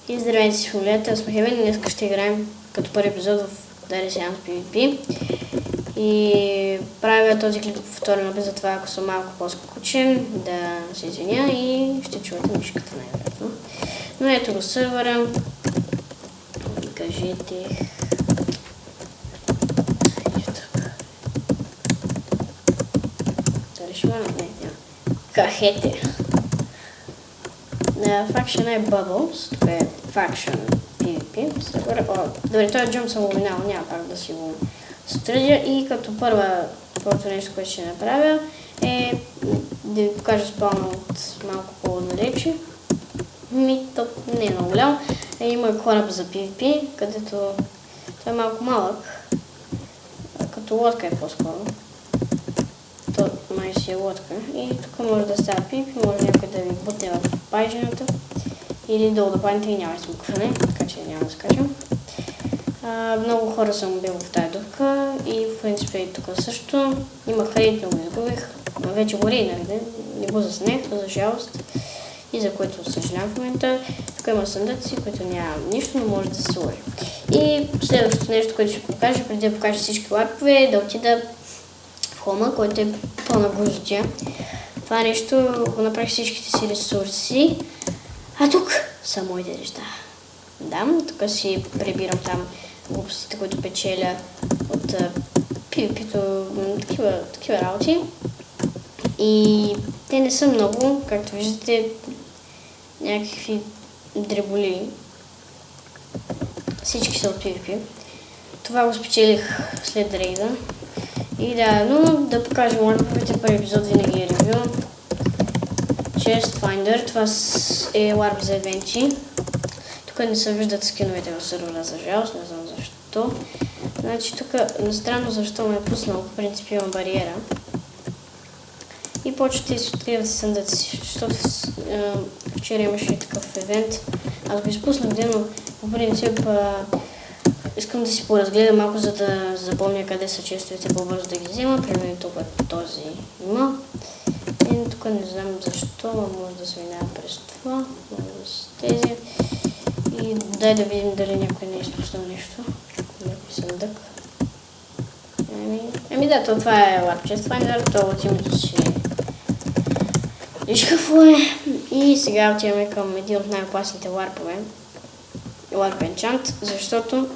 И здравейте си, фамилията, аз съм Хевен и днес ще играем като първи епизод в Dare Seance PvP. И правя този клип повторен опит, затова ако съм малко по-скучен, да се извиня и ще чуете мишката най-вероятно. Но ето го сървъра. Кажете... Да решим, не, няма. Кахете. Faction е Bubbles, тук е Faction PvP. Добре, този джумп съм го минал, няма пак да си го страдя. И като първото нещо, което ще направя е да ви покажа спална от малко по-далече. То не е много голямо. Има кораб за PvP, където това е малко малък. Като лодка е по-скоро. То май си е лодка. И тук може да става PvP, може някой да ви бутне в пайжената. Или долу да паднете и няма измукване, така че няма да скачам. Много хора съм бил в тази дупка и в принципе и тук също. Имах рейд, но го изгубих. Вече го рейднах, не го заснех, за жалост. И за което съжалявам в момента. Тук има съндъци, които няма нищо, но може да се сложи. И следващото нещо, което ще покажа, преди да покажа всички ларпове, е да отида в хома, който е пълна грозотия. Това нещо го направих всичките си ресурси. А тук са моите неща. Да, тук си прибирам там глупостите, които печеля от PvP-то, такива работи. И те не са много, както виждате, някакви дреболи. Всички са от PvP. Това го спечелих след рейда. И да, но да покажем ларповете, първи епизод винаги е ревю. Chest Finder, това е ларп за евенти. Тук не се виждат скиновете в сервера, за жалост, не знам защо. Значи тук, странно защо ме е пуснал, в принцип има бариера. И почвате да си откривате съндъци, защото вчера имаше такъв евент. Аз го изпуснах ден, но по принцип искам да си поразгледам малко, за да запомня къде са честовете по-бързо да ги взема. Примерно тук този има. И тук не знам защо, може да се минава през това, може да с тези. И дай да видим дали някой не е изпуснал нещо. Някой съндък. Да, това е Warp Chest Finder, това от името си виж какво е. И сега отиваме към един от най-опасните ларпове. Warp Enchant, защото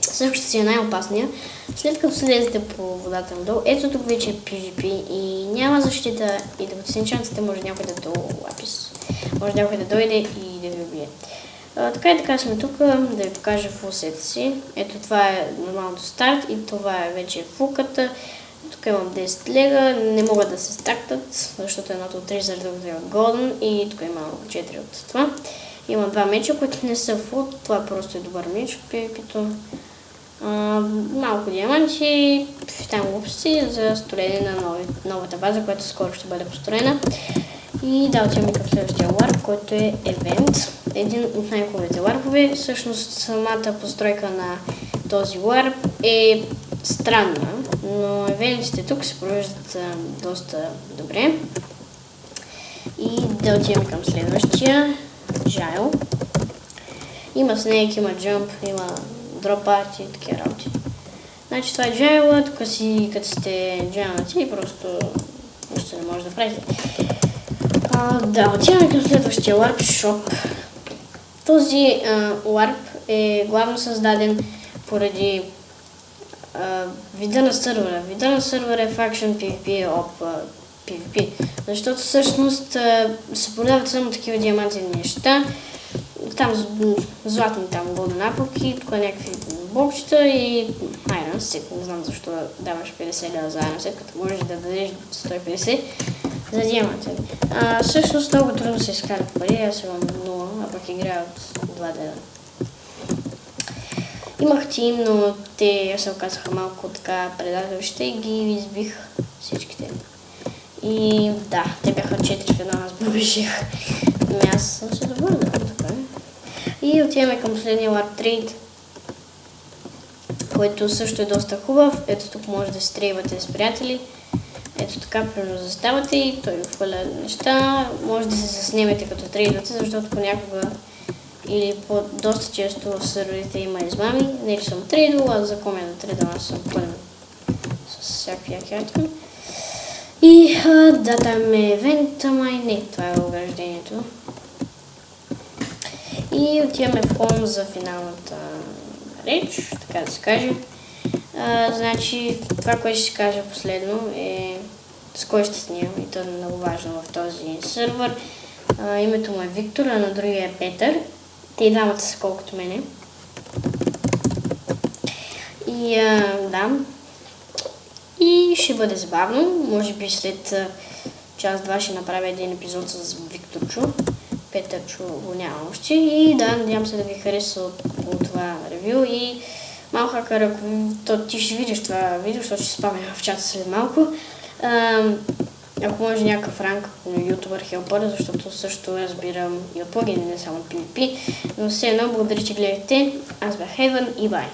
също си е най-опасния. След като слезете по водата надолу, ето тук вече е PvP и няма защита и да го сенчантите може някой да долапис. Може някой да дойде и да ви убие. Така и така сме тук, да ви покажа фулсета си. Ето това е нормалното старт и това е вече фулката. Тук имам 10 лега, не могат да се стактат, защото едното от 3 заради другото е голден и тук имам 4 от това. Имам два меча, които не са фул, това просто е добър меч от PvP-то. Малко диаманти, там глупости за строене на новата база, която скоро ще бъде построена. И да, отиваме към следващия ларп, който е евент. Един от най-хубавите ларпове. Всъщност самата постройка на този ларп е странна, но евентите тук се провеждат доста добре. И да отиваме към следващия Jail. Има снейк, има джамп, има дроп арти и такива работи. Значи това е Jail, тук си като сте джайлнати, просто нищо не може да правите. Да, отиваме към следващия ларп шоп. Този ларп е главно създаден поради вида на сървъра. Вида на сървъра е Faction PvP PvP, защото всъщност се продават само такива диамантени неща. Там златни голден апълки, тук някакви бокчета и Iron Set. Не знам защо даваш 50 лева за Iron Set, като можеш да дадеш 150 за диамантен. Всъщност много трудно се изкарат пари, аз имам 0, а пък играя от 2 дена. Имах тим, но те се оказаха малко така предателщите и ги избих всичките. И да, те бяха 4 в една, аз побежих. Аз съм се доволна, така. И отиваме към последния ларп трейд, който също е доста хубав. Ето тук може да стрейвате с приятели. Ето така, примерно заставате и той ви хвърля неща. Може да се заснемете като трейдвате, защото понякога или доста често в серверите има измами. Нели съм трейдвал, аз за коме да трейдвам, аз съм пълен с всякакви яки. И датаме евента, май не, това е ограждението. И отиваме в Home за финалната реч, така да се каже. Значи, това, което ще кажа последно е с кой ще снимам, и то е много важно в този сервер. Името му е Виктор, а на другия е Петър. Те и двамата са колкото мене. И да. И ще бъде забавно. Може би след час-два ще направя един епизод с Викторчо. Петърчо го няма още. И да, надявам се да ви хареса от това ревю. И малко хакър, ако ти ще видиш това видео, защото ще спамя в чата след малко. Ако може някакъв ранг на ютубър хелпър, защото също разбирам и от плагини, не само PvP. Но все едно, благодаря, че гледахте. Аз бях Heaven и бай!